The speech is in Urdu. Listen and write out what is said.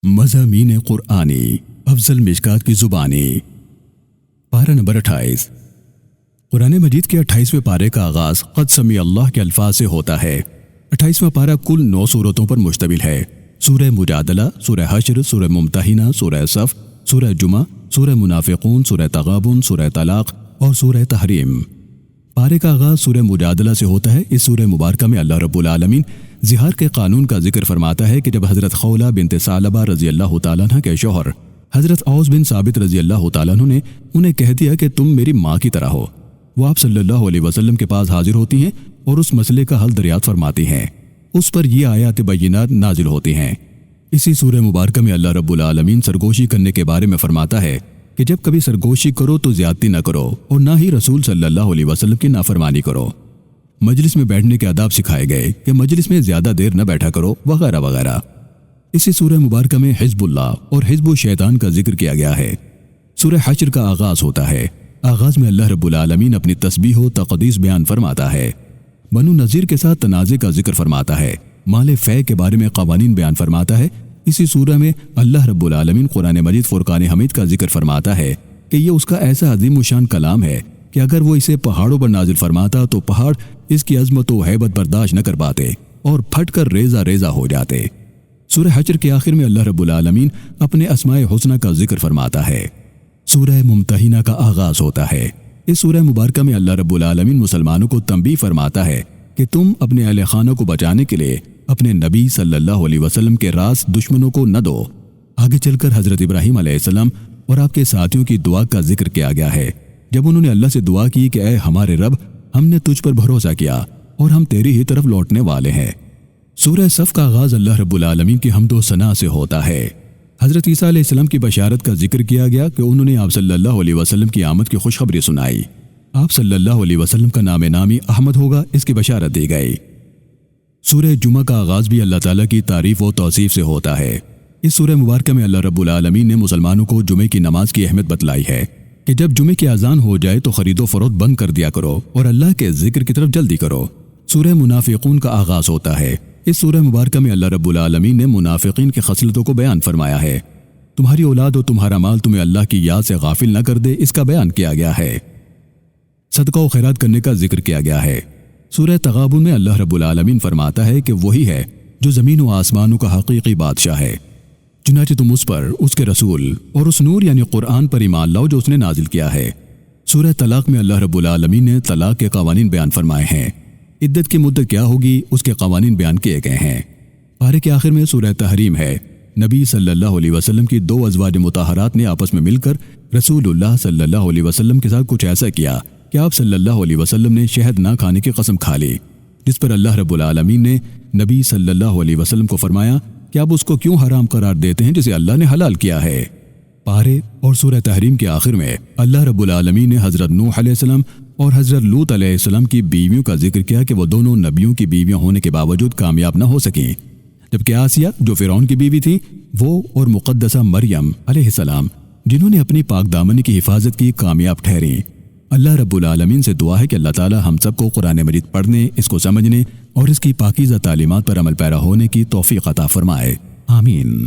مضامین قرآنی افضل مشکات کی زبانی پارہ نمبر 28۔ قرآن مجید کے 28ویں پارے کا آغاز قد سمی اللہ کے الفاظ سے ہوتا ہے۔ 28واں پارہ کل 9 سورتوں پر مشتمل ہے۔ سورہ مجادلہ، سورہ حشر، سورہ ممتحنہ، سورہ صف، سورہ جمعہ، سورہ منافقون، سورہ تغابن، سورہ طلاق اور سورہ تحریم۔ پارے کا آغاز سورہ مجادلہ سے ہوتا ہے۔ اس سورہ مبارکہ میں اللہ رب العالمین زہار کے قانون کا ذکر فرماتا ہے کہ جب حضرت خولہ بنت ثعلبہ رضی اللہ تعالیٰ عنہ کے شوہر حضرت اوس بن ثابت رضی اللہ تعالیٰ عنہ نے انہیں کہہ دیا کہ تم میری ماں کی طرح ہو، وہ آپ صلی اللہ علیہ وسلم کے پاس حاضر ہوتی ہیں اور اس مسئلے کا حل دریافت فرماتی ہیں۔ اس پر یہ آیات بینات نازل ہوتی ہیں۔ اسی سورہ مبارکہ میں اللہ رب العالمین سرگوشی کرنے کے بارے میں فرماتا ہے کہ جب کبھی سرگوشی کرو تو زیادتی نہ کرو اور نہ ہی رسول صلی اللہ علیہ وسلم کی نافرمانی کرو۔ مجلس میں بیٹھنے کے آداب سکھائے گئے کہ مجلس میں زیادہ دیر نہ بیٹھا کرو وغیرہ وغیرہ۔ اسی سورہ مبارکہ میں حزب اللہ اور حزب الشیطان کا ذکر کیا گیا ہے۔ سورہ حشر کا آغاز ہوتا ہے۔ آغاز میں اللہ رب العالمین اپنی تسبیح و تقدیس بیان فرماتا ہے۔ بنو نذیر کے ساتھ تنازع کا ذکر فرماتا ہے۔ مال فے کے بارے میں قوانین بیان فرماتا ہے۔ اسی سورہ میں اللہ رب العالمین قرآن مجید فرقان حمید کا ذکر فرماتا ہے کہ یہ اس کا ایسا عظیم الشان کلام ہے کہ اگر وہ اسے پہاڑوں پر نازل فرماتا تو پہاڑ اس کی عظمت و ہیبت برداشت نہ کر پاتے اور پھٹ کر ریزہ ریزہ ہو جاتے۔ سورہ حشر کے آخر میں اللہ رب العالمین اپنے اسماء حسنہ کا ذکر فرماتا ہے۔ سورہ ممتحنہ کا آغاز ہوتا ہے۔ اس سورہ مبارکہ میں اللہ رب العالمین مسلمانوں کو تنبیہ فرماتا ہے کہ تم اپنے اہل خانہ کو بچانے کے لیے اپنے نبی صلی اللہ علیہ وسلم کے راز دشمنوں کو نہ دو۔ آگے چل کر حضرت ابراہیم علیہ السلام اور آپ کے ساتھیوں کی دعا کا ذکر کیا گیا ہے جب انہوں نے اللہ سے دعا کی کہ اے ہمارے رب، ہم نے تجھ پر بھروسہ کیا اور ہم تیری ہی طرف لوٹنے والے ہیں۔ سورہ صف کا آغاز اللہ رب العالمین کی حمد و ثنا سے ہوتا ہے۔ حضرت عیسیٰ علیہ السلام کی بشارت کا ذکر کیا گیا کہ انہوں نے آپ صلی اللہ علیہ وسلم کی آمد کی خوشخبری سنائی۔ آپ صلی اللہ علیہ وسلم کا نام نامی احمد ہوگا، اس کی بشارت دی گئی۔ سورہ جمعہ کا آغاز بھی اللہ تعالیٰ کی تعریف و توصیف سے ہوتا ہے۔ اس سورہ مبارکہ میں اللہ رب العالمین نے مسلمانوں کو جمعے کی نماز کی اہمیت بتلائی ہے کہ جب جمعے کی اذان ہو جائے تو خرید و فروخت بند کر دیا کرو اور اللہ کے ذکر کی طرف جلدی کرو۔ سورہ منافقون کا آغاز ہوتا ہے۔ اس سورہ مبارکہ میں اللہ رب العالمین نے منافقین کی خصلتوں کو بیان فرمایا ہے۔ تمہاری اولاد و تمہارا مال تمہیں اللہ کی یاد سے غافل نہ کر دے، اس کا بیان کیا گیا ہے۔ صدقہ و خیرات کرنے کا ذکر کیا گیا ہے۔ سورہ تغابن میں اللہ رب العالمین فرماتا ہے کہ وہی ہے جو زمین و آسمانوں کا حقیقی بادشاہ ہے، چنانچہ تم اس پر، اس کے رسول اور اس نور یعنی قرآن پر ایمان لاؤ جو اس نے نازل کیا ہے۔ سورہ طلاق میں اللہ رب العالمین نے طلاق کے قوانین بیان فرمائے ہیں۔ عدت کی مدت کیا ہوگی اس کے قوانین بیان کیے گئے ہیں۔ پارے کے آخر میں سورہ تحریم ہے۔ نبی صلی اللہ علیہ وسلم کی 2 ازواج مطہرات نے آپس میں مل کر رسول اللہ صلی اللہ علیہ وسلم کے ساتھ کچھ ایسا کیا کہ آپ صلی اللہ علیہ وسلم نے شہد نہ کھانے کی قسم کھا لی، جس پر اللہ رب العالمین نے نبی صلی اللہ علیہ وسلم کو فرمایا کہ آپ اس کو کیوں حرام قرار دیتے ہیں جسے اللہ نے حلال کیا ہے۔ پارے اور سورہ تحریم کے آخر میں اللہ رب العالمین نے حضرت نوح علیہ السلام اور حضرت لوط علیہ السلام کی بیویوں کا ذکر کیا کہ وہ دونوں نبیوں کی بیویاں ہونے کے باوجود کامیاب نہ ہو سکیں، جبکہ آسیہ جو فرعون کی بیوی تھی وہ اور مقدسہ مریم علیہ السلام جنہوں نے اپنی پاک دامنی کی حفاظت کی کامیاب ٹھہریں۔ اللہ رب العالمین سے دعا ہے کہ اللہ تعالی ہم سب کو قرآن مجید پڑھنے، اس کو سمجھنے اور اس کی پاکیزہ تعلیمات پر عمل پیرا ہونے کی توفیق عطا فرمائے۔ آمین۔